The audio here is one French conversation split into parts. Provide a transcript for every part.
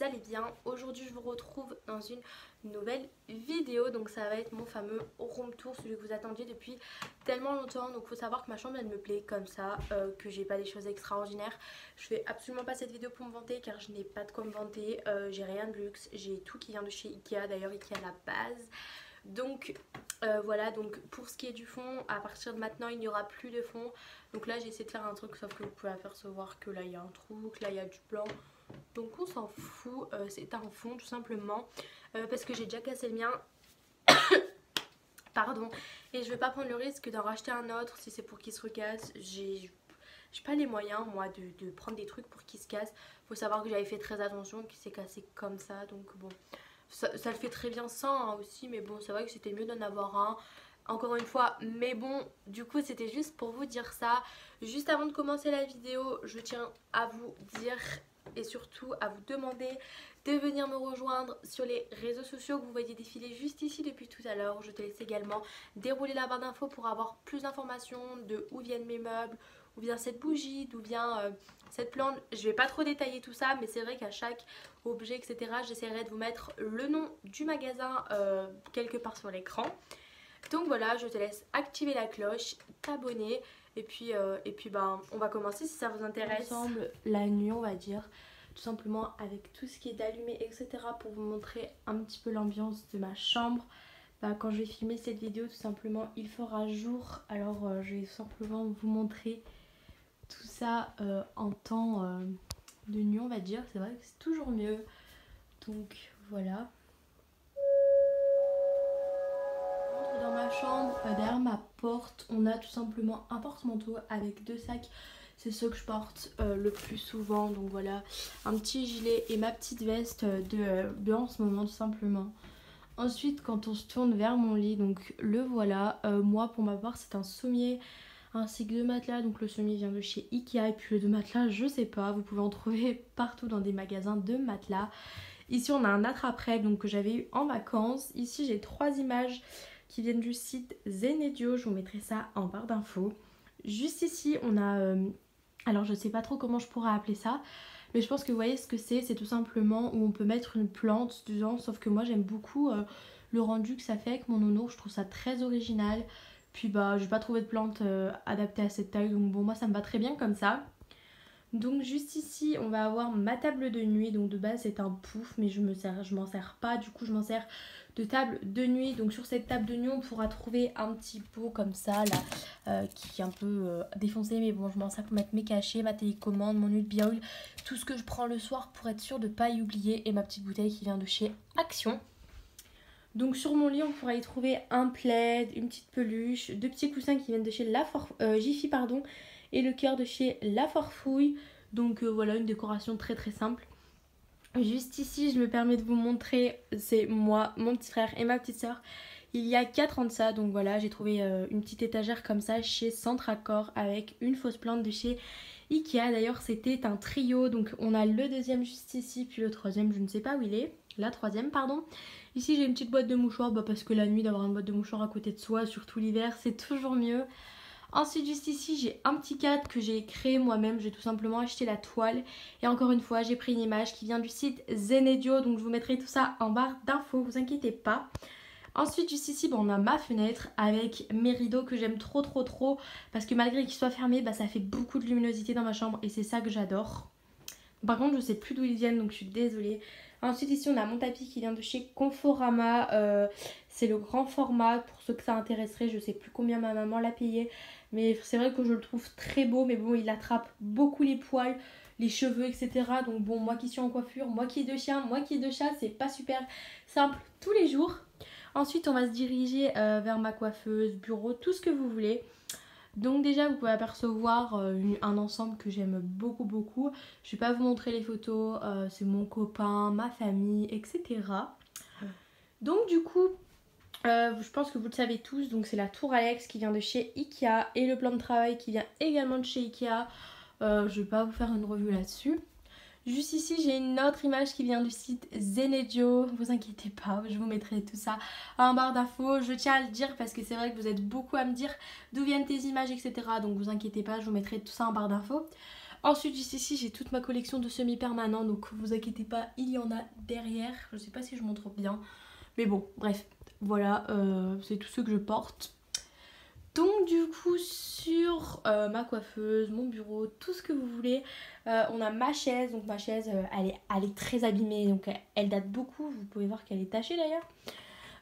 allez bien. Aujourd'hui je vous retrouve dans une nouvelle vidéo. Donc ça va être mon fameux room tour, celui que vous attendiez depuis tellement longtemps. Donc faut savoir que ma chambre elle me plaît comme ça, que j'ai pas des choses extraordinaires. Je fais absolument pas cette vidéo pour me vanter car je n'ai pas de quoi me vanter. J'ai rien de luxe, j'ai tout qui vient de chez Ikea. D'ailleurs Ikea à la base. Donc voilà, donc pour ce qui est du fond, à partir de maintenant il n'y aura plus de fond. Donc là j'ai essayé de faire un truc, sauf que vous pouvez apercevoir que là il y a un trou, que là il y a du blanc. Donc on s'en fout, c'est un fond tout simplement, parce que j'ai déjà cassé le mien. Pardon. Et je vais pas prendre le risque d'en racheter un autre si c'est pour qu'il se recasse. J'ai pas les moyens moi de prendre des trucs pour qu'il se casse. Faut savoir que j'avais fait très attention, qu'il s'est cassé comme ça, donc bon. Ça le fait très bien sans hein, aussi, mais bon c'est vrai que c'était mieux d'en avoir un. Encore une fois, mais bon, du coup c'était juste pour vous dire ça. Juste avant de commencer la vidéo, je tiens à vous dire et surtout à vous demander de venir me rejoindre sur les réseaux sociaux que vous voyez défiler juste ici depuis tout à l'heure. Je te laisse également dérouler la barre d'infos pour avoir plus d'informations de où viennent mes meubles, où vient cette bougie, d'où vient cette plante. Je vais pas trop détailler tout ça, mais c'est vrai qu'à chaque objet etc j'essaierai de vous mettre le nom du magasin quelque part sur l'écran. Donc voilà, je te laisse activer la cloche, t'abonner et puis ben, on va commencer si ça vous intéresse. Ensemble la nuit on va dire, tout simplement avec tout ce qui est allumé etc pour vous montrer un petit peu l'ambiance de ma chambre. Bah, quand je vais filmer cette vidéo tout simplement il fera jour, alors je vais simplement vous montrer tout ça en temps de nuit on va dire. C'est vrai que c'est toujours mieux, donc voilà. Dans ma chambre, derrière ma porte, on a tout simplement un porte-manteau avec deux sacs. C'est ce que je porte le plus souvent. Donc voilà, un petit gilet et ma petite veste de en ce moment tout simplement. Ensuite, quand on se tourne vers mon lit, donc le voilà. Moi pour ma part c'est un sommier ainsi que deux matelas. Donc le sommier vient de chez Ikea et puis les deux matelas je sais pas. Vous pouvez en trouver partout dans des magasins de matelas. Ici on a un attrape-rêve donc que j'avais eu en vacances. Ici j'ai trois images qui viennent du site Zenedio, je vous mettrai ça en barre d'infos. Juste ici on a, alors je sais pas trop comment je pourrais appeler ça, mais je pense que vous voyez ce que c'est tout simplement où on peut mettre une plante dedans, sauf que moi j'aime beaucoup le rendu que ça fait avec mon nounours, je trouve ça très original. Puis bah j'ai pas trouvé de plante adaptée à cette taille, donc bon moi ça me va très bien comme ça. Donc juste ici on va avoir ma table de nuit, donc de base c'est un pouf mais je m'en sers pas, du coup je m'en sers de table de nuit. Donc sur cette table de nuit on pourra trouver un petit pot comme ça là qui est un peu défoncé, mais bon je m'en sers pour mettre mes cachets, ma télécommande, mon huile Biaoul, tout ce que je prends le soir pour être sûre de ne pas y oublier, et ma petite bouteille qui vient de chez Action. Donc sur mon lit on pourra y trouver un plaid, une petite peluche, deux petits coussins qui viennent de chez Jiffy pardon, et le cœur de chez La Forfouille. Donc voilà, une décoration très très simple. Juste ici je me permets de vous montrer, c'est moi, mon petit frère et ma petite soeur. Il y a 4 ans de ça, donc voilà, j'ai trouvé une petite étagère comme ça chez Centre Accord avec une fausse plante de chez Ikea. D'ailleurs c'était un trio, donc on a le deuxième juste ici, puis le troisième je ne sais pas où il est, la troisième pardon. Ici j'ai une petite boîte de mouchoirs, parce que la nuit d'avoir une boîte de mouchoirs à côté de soi, surtout l'hiver, c'est toujours mieux. Ensuite juste ici j'ai un petit cadre que j'ai créé moi-même, j'ai tout simplement acheté la toile. Et encore une fois j'ai pris une image qui vient du site Zenedio, donc je vous mettrai tout ça en barre d'infos, vous inquiétez pas. Ensuite juste ici on a ma fenêtre avec mes rideaux que j'aime trop parce que malgré qu'ils soient fermés ça fait beaucoup de luminosité dans ma chambre et c'est ça que j'adore. Par contre je sais plus d'où ils viennent donc je suis désolée. Ensuite ici on a mon tapis qui vient de chez Conforama, c'est le grand format pour ceux que ça intéresserait, je sais plus combien ma maman l'a payé. Mais c'est vrai que je le trouve très beau, mais bon il attrape beaucoup les poils, les cheveux etc. Donc bon moi qui suis en coiffure, moi qui ai deux chiens, moi qui ai deux chats, c'est pas super simple tous les jours. Ensuite on va se diriger vers ma coiffeuse, bureau, tout ce que vous voulez. Donc déjà vous pouvez apercevoir un ensemble que j'aime beaucoup. Je vais pas vous montrer les photos, c'est mon copain, ma famille etc. Donc du coup je pense que vous le savez tous, donc c'est la tour Alex qui vient de chez Ikea et le plan de travail qui vient également de chez Ikea. Je vais pas vous faire une revue là-dessus. Juste ici j'ai une autre image qui vient du site Zenedio, vous inquiétez pas, je vous mettrai tout ça en barre d'infos. Je tiens à le dire parce que c'est vrai que vous êtes beaucoup à me dire d'où viennent tes images etc. Donc vous inquiétez pas, je vous mettrai tout ça en barre d'infos. Ensuite juste ici j'ai toute ma collection de semi-permanents, donc vous inquiétez pas, il y en a derrière. Je sais pas si je montre bien, mais bon bref, voilà, c'est tout ce que je porte. Donc du coup sur ma coiffeuse, mon bureau, tout ce que vous voulez, on a ma chaise. Donc ma chaise elle est très abîmée, donc elle date beaucoup, vous pouvez voir qu'elle est tachée d'ailleurs.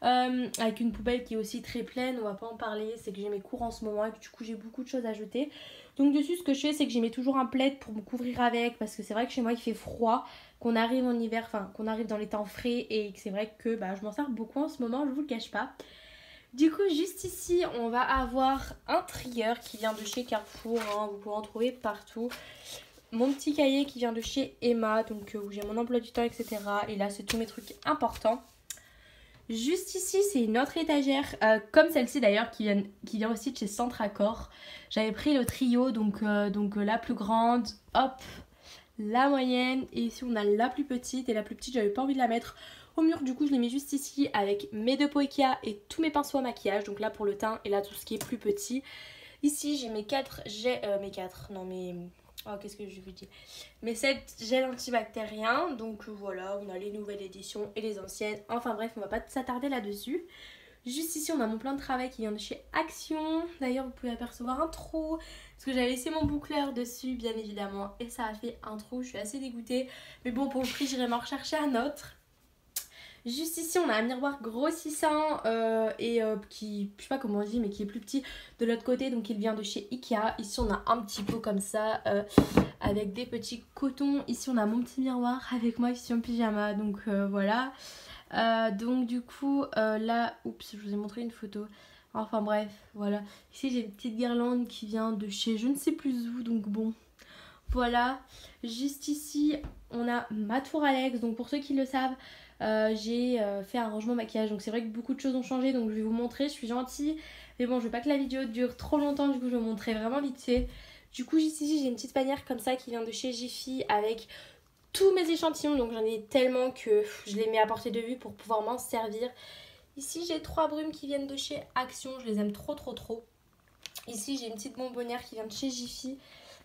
Avec une poubelle qui est aussi très pleine, on va pas en parler, c'est que j'ai mes cours en ce moment et que du coup j'ai beaucoup de choses à jeter. Donc dessus ce que je fais c'est que j'y mets toujours un plaid pour me couvrir avec, parce que c'est vrai que chez moi il fait froid, qu'on arrive en hiver, enfin qu'on arrive dans les temps frais, et que c'est vrai que je m'en sers beaucoup en ce moment, je vous le cache pas. Du coup juste ici on va avoir un trieur qui vient de chez Carrefour, hein, vous pouvez en trouver partout. Mon petit cahier qui vient de chez Emma, donc où j'ai mon emploi du temps, etc. Et là c'est tous mes trucs importants. Juste ici, c'est une autre étagère, comme celle-ci d'ailleurs, qui vient aussi de chez Centre Accord. J'avais pris le trio, donc la plus grande, hop, la moyenne, et ici on a la plus petite, et la plus petite, j'avais pas envie de la mettre au mur, du coup je l'ai mis juste ici avec mes 2 pots Ikea et tous mes pinceaux à maquillage, donc là pour le teint, et là tout ce qui est plus petit. Ici j'ai mes 4, oh, qu'est-ce que je veux dire, mes 7 gels antibactériens. Donc voilà, on a les nouvelles éditions et les anciennes. Enfin bref, on va pas s'attarder là-dessus. Juste ici, on a mon plan de travail qui vient de chez Action. D'ailleurs, vous pouvez apercevoir un trou, parce que j'avais laissé mon boucleur dessus, bien évidemment, et ça a fait un trou. Je suis assez dégoûtée. Mais bon, pour le prix, j'irai m'en rechercher un autre. Juste ici on a un miroir grossissant qui, je sais pas comment on dit, mais qui est plus petit de l'autre côté, donc il vient de chez Ikea. Ici on a un petit pot comme ça avec des petits cotons. Ici on a mon petit miroir avec moi ici en pyjama, donc voilà. Donc du coup là, oups, je vous ai montré une photo. Enfin bref, voilà. Ici j'ai une petite guirlande qui vient de chez je ne sais plus où, donc bon. Voilà, juste ici on a ma tour Alex, donc pour ceux qui le savent, j'ai fait un rangement maquillage, donc c'est vrai que beaucoup de choses ont changé, donc je vais vous montrer, je suis gentille, mais bon je veux pas que la vidéo dure trop longtemps, du coup je vais vous montrer vraiment vite fait. Du coup juste ici j'ai une petite panière comme ça qui vient de chez Jiffy avec tous mes échantillons, donc j'en ai tellement que je les mets à portée de vue pour pouvoir m'en servir. Ici j'ai 3 brumes qui viennent de chez Action, je les aime trop trop trop. Ici j'ai une petite bonbonnière qui vient de chez Jiffy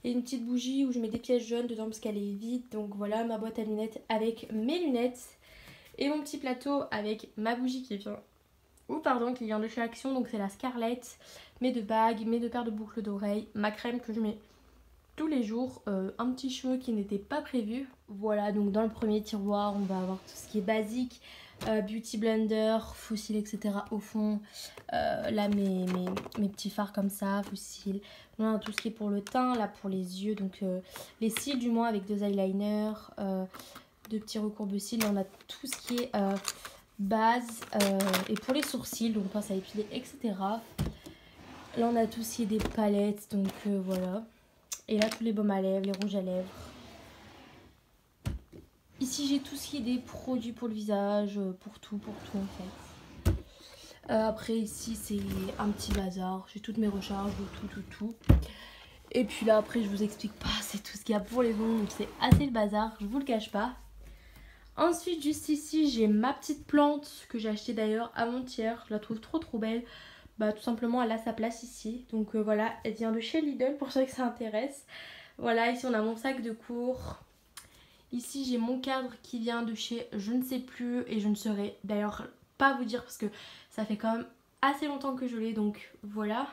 et une petite bougie où je mets des pièces jaunes dedans parce qu'elle est vide. Donc voilà ma boîte à lunettes avec mes lunettes et mon petit plateau avec ma bougie qui vient de chez Action, donc c'est la Scarlett, mes 2 bagues, mes 2 paires de boucles d'oreilles, ma crème que je mets tous les jours, un petit cheveu qui n'était pas prévu. Voilà, donc dans le premier tiroir on va avoir tout ce qui est basique, beauty blender, faux cils, etc. au fond. Là mes petits fards comme ça, faux cils. On a tout ce qui est pour le teint, là pour les yeux, donc les cils du moins avec 2 eyeliners, 2 petits recourbe cils. Là on a tout ce qui est base et pour les sourcils, donc pince à épiler, etc. Là on a tout ce qui est des palettes, donc voilà. Et là tous les baumes à lèvres, les rouges à lèvres. Ici j'ai tout ce qui est des produits pour le visage, pour tout en fait. Après ici c'est un petit bazar, j'ai toutes mes recharges de tout. Et puis là après je vous explique pas, c'est tout ce qu'il y a pour les ongles, donc c'est assez le bazar, je vous le cache pas. Ensuite juste ici j'ai ma petite plante que j'ai achetée d'ailleurs avant-hier, je la trouve trop belle. Tout simplement elle a sa place ici, donc voilà, elle vient de chez Lidl pour ceux que ça intéresse. Voilà, ici on a mon sac de cours. Ici j'ai mon cadre qui vient de chez je ne sais plus, et je ne saurais d'ailleurs pas vous dire parce que ça fait quand même assez longtemps que je l'ai, donc voilà.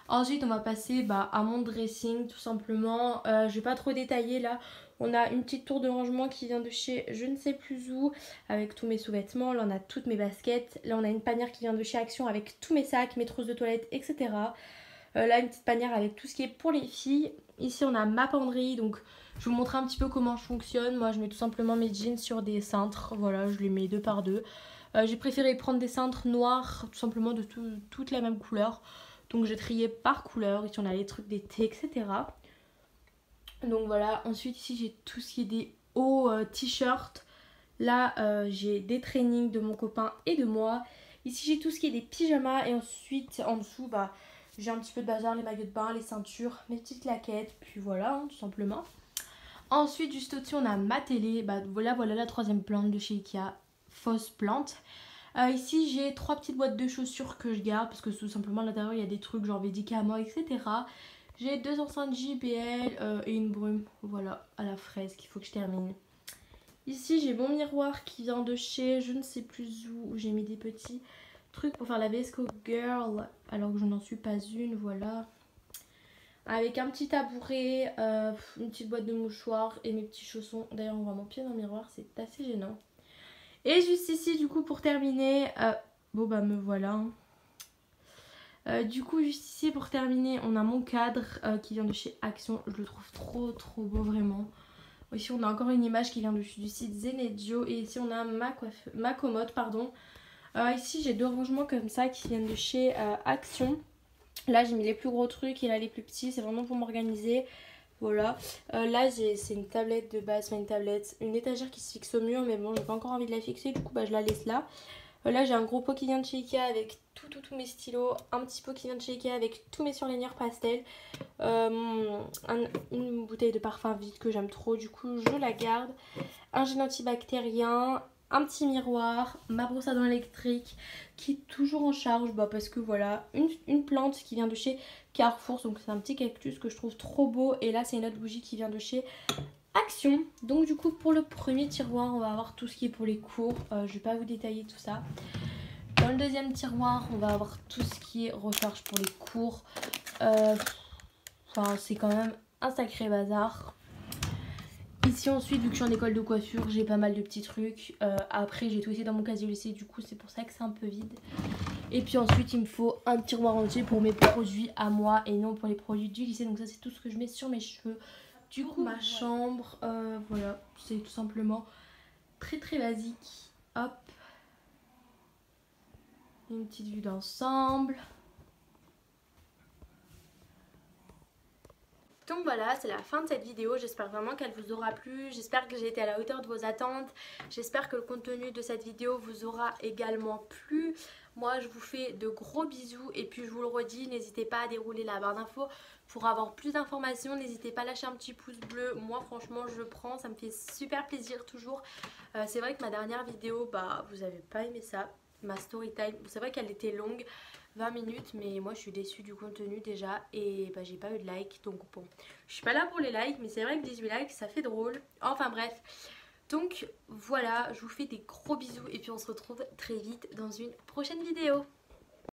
Ensuite on va passer à mon dressing tout simplement. Je vais pas trop détailler là. On a une petite tour de rangement qui vient de chez je ne sais plus où avec tous mes sous-vêtements. Là on a toutes mes baskets. Là on a une panière qui vient de chez Action avec tous mes sacs, mes trousses de toilette, etc. Là une petite panière avec tout ce qui est pour les filles. Ici on a ma penderie, donc je vais vous montrer un petit peu comment je fonctionne. Moi je mets tout simplement mes jeans sur des cintres. Voilà, je les mets 2 par 2. J'ai préféré prendre des cintres noirs, tout simplement de toute la même couleur. Donc j'ai trié par couleur. Ici on a les trucs d'été, etc. Donc voilà, ensuite ici j'ai tout ce qui est des hauts t-shirts. Là j'ai des trainings de mon copain et de moi. Ici j'ai tout ce qui est des pyjamas. Et ensuite en dessous j'ai un petit peu de bazar, les maillots de bain, les ceintures, mes petites claquettes. Puis voilà, hein, tout simplement. Ensuite juste au-dessus on a ma télé. Voilà la 3e plante de chez Ikea. Fausse plante. Ici j'ai 3 petites boîtes de chaussures que je garde parce que tout simplement à l'intérieur il y a des trucs genre Médicaments, etc. J'ai 205 JBL et une brume, voilà, à la fraise qu'il faut que je termine. Ici j'ai mon miroir qui vient de chez je ne sais plus où j'ai mis des petits trucs pour faire la VSCO Girl alors que je n'en suis pas une, voilà. Avec un petit tabouret, une petite boîte de mouchoirs et mes petits chaussons. D'ailleurs on voit mon pied dans le miroir, c'est assez gênant. Et juste ici du coup pour terminer, bon bah me voilà. Du coup juste ici pour terminer on a mon cadre qui vient de chez Action. Je le trouve trop beau vraiment. Ici on a encore une image qui vient du site Zenedio. Et ici on a ma commode pardon. Ici j'ai deux rangements comme ça qui viennent de chez Action. Là j'ai mis les plus gros trucs et là les plus petits, c'est vraiment pour m'organiser. Voilà, là c'est une tablette de base, enfin une tablette, une étagère qui se fixe au mur, mais bon j'ai pas encore envie de la fixer, du coup bah je la laisse là. Là j'ai un gros pot qui vient de chez Ikea avec tous mes stylos, un petit pot qui vient de chez Ikea avec tous mes surligneurs pastel, une bouteille de parfum vide que j'aime trop, du coup je la garde, un gel antibactérien, un petit miroir, ma brosse à dents électrique qui est toujours en charge parce que voilà, une plante qui vient de chez Carrefour, donc c'est un petit cactus que je trouve trop beau, et là c'est une autre bougie qui vient de chez Action. Donc du coup pour le premier tiroir on va avoir tout ce qui est pour les cours, je vais pas vous détailler tout ça. Dans le deuxième tiroir on va avoir tout ce qui est recharge pour les cours, enfin c'est quand même un sacré bazar. Ici ensuite vu que je suis en école de coiffure j'ai pas mal de petits trucs, après j'ai tout essayé dans mon casier au lycée, du coup c'est pour ça que c'est un peu vide. Et puis ensuite il me faut un tiroir entier pour mes produits à moi et non pour les produits du lycée, donc ça c'est tout ce que je mets sur mes cheveux. Du coup ma chambre, voilà, c'est tout simplement très basique. Hop, une petite vue d'ensemble. Donc voilà, c'est la fin de cette vidéo, j'espère vraiment qu'elle vous aura plu, j'espère que j'ai été à la hauteur de vos attentes, j'espère que le contenu de cette vidéo vous aura également plu. Moi je vous fais de gros bisous et puis je vous le redis, n'hésitez pas à dérouler la barre d'infos pour avoir plus d'informations, n'hésitez pas à lâcher un petit pouce bleu, moi franchement je le prends, ça me fait super plaisir toujours. C'est vrai que ma dernière vidéo, vous avez pas aimé ça, ma story time, c'est vrai qu'elle était longue, 20 minutes, mais moi je suis déçue du contenu déjà et j'ai pas eu de like, donc bon, je suis pas là pour les likes, mais c'est vrai que 18 likes ça fait drôle, enfin bref. Donc voilà, je vous fais des gros bisous et puis on se retrouve très vite dans une prochaine vidéo.